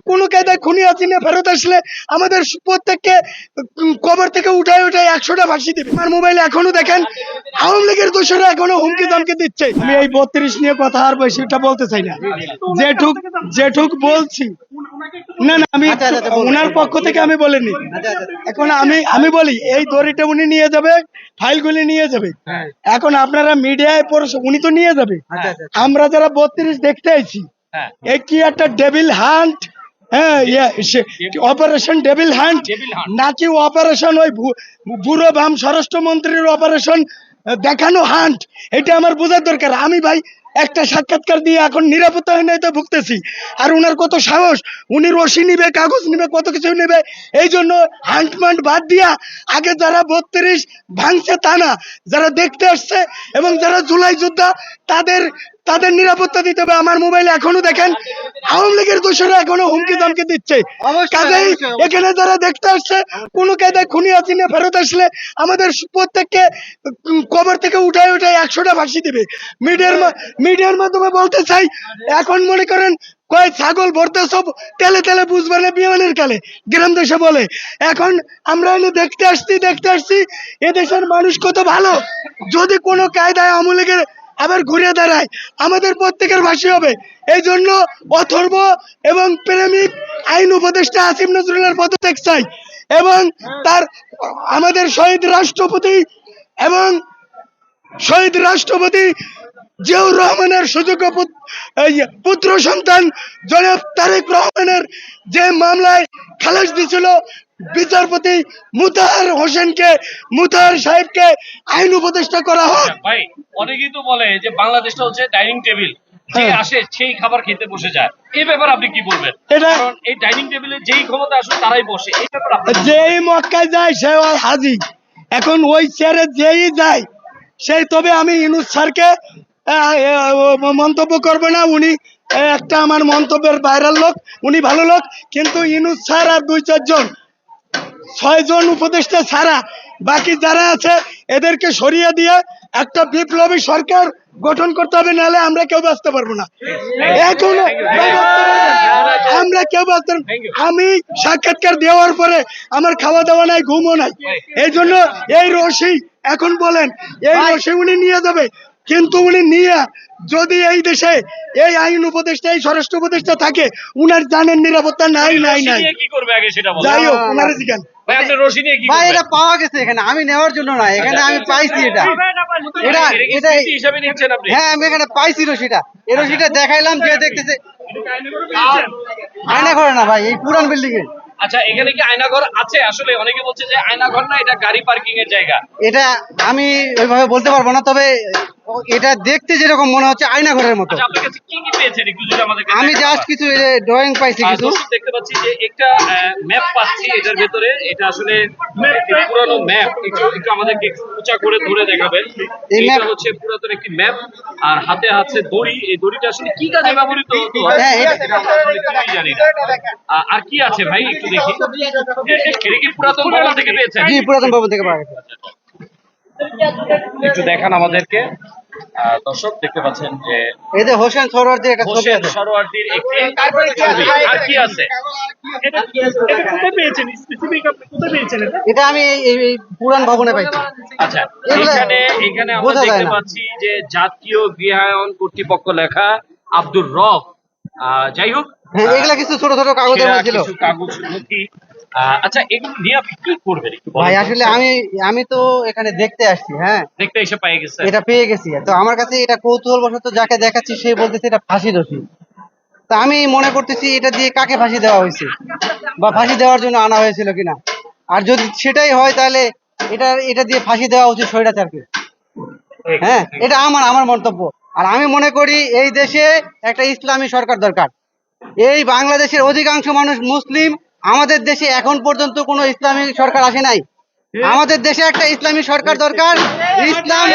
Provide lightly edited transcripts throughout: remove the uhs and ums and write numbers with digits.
কোনো কায়দায় খুনি হাসিনা ফেরত আসলে আমাদের প্রত্যেককে কবর থেকে উঠায় 100টা ফাঁসি দিবে। আমার মোবাইলে এখনো দেখেন আওয়ামী লীগের দোষরা এখনো হুমকি দমকে দিচ্ছে। আমি এই 32 নিয়ে কথা আর বেশিটা বলতে চাই না, যেটুক বলছি না না আমি ওনার পক্ষ থেকে আমি বলিনি। এখন আমি বলি এই দড়িটা উনি নিয়ে যাবে, ফাইলগুলি নিয়ে যাবে। এখন আপনারা মিডিয়ায় উনি তো নিয়ে যাবে, আমরা যারা 32 দেখতে আইছি এই কি একটা ডেভিল হান্ট, হ্যাঁ অপারেশন ডেভিল হান্ট নাকি অপারেশন ওই বুড়ো বাম স্বরাষ্ট্রমন্ত্রীর অপারেশন দেখানো হান্ট, এটা আমার বোঝার দরকার। আমি ভাই একটা সাক্ষাৎকার দিয়ে এখন নিরাপত্তাহীনতায় ভুগতেছি, আর উনার কত সাহস, উনি রশি নিবে, কাগজ নিবে, কত কিছু নেবে। এই জন্য হান্টমান্ট বাদ দিয়া আগে যারা 32 ভাঙছে তা না, যারা দেখতে আসছে এবং যারা জুলাই যোদ্ধা তাদের নিরাপত্তা দিতে হবে। আমার মোবাইলে এখনো দেখেন আওয়ামী লীগের দোষরা এখনো হুমকি দমকে দিচ্ছে। কাজেই এখানে যারা দেখতে আসছে কোনো কায়দায় খুনি হাসিনা ফেরত আসলে আমাদের প্রত্যেককে কবর থেকে উঠায় 100টা ফাঁসি দিবে। মিডিয়ার মাধ্যমে বলতে চাই, এখন মনে করেন কয় ছাগল ভরতে সব তেলে তেলে বুঝবে না বিমানের কালে, গ্রাম দেশে বলে। এখন আমরা এনে দেখতে আসছি এদেশের মানুষ কত ভালো। যদি কোনো কায়দায় আওয়ামী লীগের আবার ঘুরে দাঁড়ায় আমাদের প্রত্যেকের ফাঁসি হবে। এই জন্য অথর্ব এবং প্রেমিক আইন উপদেষ্টা আসিফ নজরুলের পদত্যাগ চাই, এবং তার আমাদের শহীদ রাষ্ট্রপতি জিয়াউর রহমানের সুযোগ্য পুত্র সন্তান জনাব তারেক রহমানের যে মামলায় খালাস দিয়েছিল বিচারপতি মুতাহার সাহেবকে আইন উপদেষ্টা করা হোক। ভাই অনেকেই তো বলে যে বাংলাদেশটা হচ্ছে ডাইনিং টেবিল, যে আসে সেই খাবার খেতে বসে যায়। এই ব্যাপারে আপনি কি বলবেন? কারণ এই ডাইনিং টেবিলে যেই ক্ষমতা আসে তারাই বসে, এই ব্যাপারে যেই মক্কায় যায় সে হাজি। এখন ওই চেয়ারে যেই যায় সেই, তবে আমি ইউনূস স্যারকে মন্তব্য করবো না, উনি একটা আমার মন্তব্যের ভাইরাল লোক, উনি ভালো লোক, কিন্তু ইউনূস স্যার আর 2-4 জন 6 জন উপদেষ্টা ছাড়া বাকি যারা আছে এদেরকে সরিয়ে দিয়ে একটা বিপ্লবী সরকার গঠন করতে হবে, নাহলে আমরা কেউ বাঁচতে পারবো না। এখন আমরা কেউ বাঁচতে, আমি সাক্ষাৎকার দেওয়ার পরে আমার খাওয়া দাওয়া নাই, ঘুমও নাই। এই জন্য এই রশি এখন বলেন এই রশি উনি নিয়ে যাবে, কিন্তু উনি নিয়ে যদি এই দেশে এই আইন উপদেষ্টা, এই স্বরাষ্ট্র উপদেষ্টা থাকে, উনার জানের নিরাপত্তা নাই। কি করবে আগে সেটা বলেন। যাই হোক, উনারে জিজ্ঞান ভাই আপনি রশি নিয়ে কি ভাই করবেন? এটা পাওয়া গেছে এখানে, আমি নেওয়ার জন্য না, এখানে আমি পাইছি এটা হিসাবে নিচ্ছেন আপনি? হ্যাঁ আমি এখানে পাইছি রশিটা, এই রশিটা দেখাইলাম, যে দেখতেছে আয়না করে না ভাই, এই পুরান বিল্ডিং এ। আচ্ছা এখানে কি আয়নাঘর আছে? আসলে অনেকে বলছে যে আয়নাঘর না, এটা গাড়ি পার্কিং এর জায়গা। এটা আমি ওইভাবে বলতে পারবো না, তবে এটা দেখতে যেরকম মনে হচ্ছে আয়না ঘরের মতো। আচ্ছা আপনার কাছে কি কি পেয়েছেন একটু যদি আমাদেরকে আমি দেখান। জাস্ট কিছু ড্রয়িং পাইছি, কিছু দেখতে পাচ্ছি যে একটা ম্যাপ পাচ্ছি এটার ভেতরে। এটা আসলে একটি পুরানো ম্যাপ, একটু আমাদেরকে একটু উঁচা করে ধরে দেখাবেন। এই এটা ম্যাপ হচ্ছে পুরাতন একটি ম্যাপ, আর হাতে আছে দড়ি। এই দড়িটা আসলে কি কাজে ব্যবহৃত হতো হ্যাঁ, এটা আমরা আসলে কিছুই জানি না। আর কি আছে ভাই একটু দেখি। এটা কি পুরাতন ভবন থেকে পেয়েছেন? জি, পুরাতন ভবন থেকে পাওয়া গেছে। একটু দেখান আমাদেরকে। দর্শক দেখতে পাচ্ছেন যে এই যে হোসেন সরোয়ার্দীর একটা ছবি হোসেন আছে। সরোয়ার্দীর একটি ছবি। আর কি আছে? এটা আমি এই পুরান ভবনে পাইছি। আচ্ছা এগুলা এখানে আমরা বোঝা যায় দেখতে না। পাচ্ছি যে জাতীয় গৃহায়ন কর্তৃপক্ষ লেখা, আব্দুর রব। যাই হোক, হ্যাঁ, এগুলা কিছু ছোট ছোট কাগজের সেরা মধ্যে ছিল। কিছু কাগজ নথি। আচ্ছা এগুলো নিয়ে আপনি কি করবেন একটু বলেন ভাই তো? আসলে আমি তো এখানে দেখতে আসছি, হ্যাঁ দেখতে এসে পেয়ে গেছে। এটা পেয়ে গেছি, তো আমার কাছে এটা কৌতূহল বশত যাকে দেখাচ্ছি সে বলতেছে এটা ফাঁসি রশি। তা আমি মনে করতেছি এটা দিয়ে কাকে ফাঁসি দেওয়া হয়েছে, বা ফাঁসি দেওয়ার জন্য আনা হয়েছিল কিনা। আর যদি সেটাই হয় তাহলে এটা দিয়ে ফাঁসি দেওয়া উচিত স্বৈরাচারকে। হ্যাঁ, এটা আমার মন্তব্য। আর আমি মনে করি এই দেশে একটা ইসলামী সরকার দরকার। এই বাংলাদেশের অধিকাংশ মানুষ মুসলিম, আমাদের দেশে এখন পর্যন্ত কোনো ইসলামী সরকার আসে নাই। আমাদের দেশে একটা ইসলামী সরকার দরকার, ইসলাম।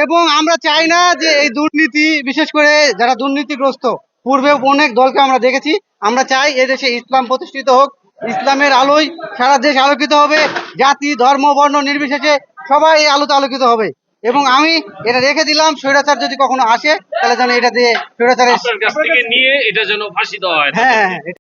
এবং আমরা চাই না যে এই দুর্নীতি, বিশেষ করে যারা দুর্নীতিগ্রস্ত, পূর্বে অনেক দলকে আমরা দেখেছি, আমরা চাই এদেশে ইসলাম প্রতিষ্ঠিত হোক, ইসলামের আলোয় সারা দেশ আলোকিত হবে, জাতি ধর্ম বর্ণ নির্বিশেষে সবাই এই আলোতে আলোকিত হবে। এবং আমি এটা রেখে দিলাম, স্বৈরাচার যদি কখনো আসে তাহলে যেন এটা দিয়ে স্বৈরাচারের আপনার কাছ থেকে নিয়ে এটা যেন ফাঁসি দেওয়া হয় হ্যাঁ হ্যাঁ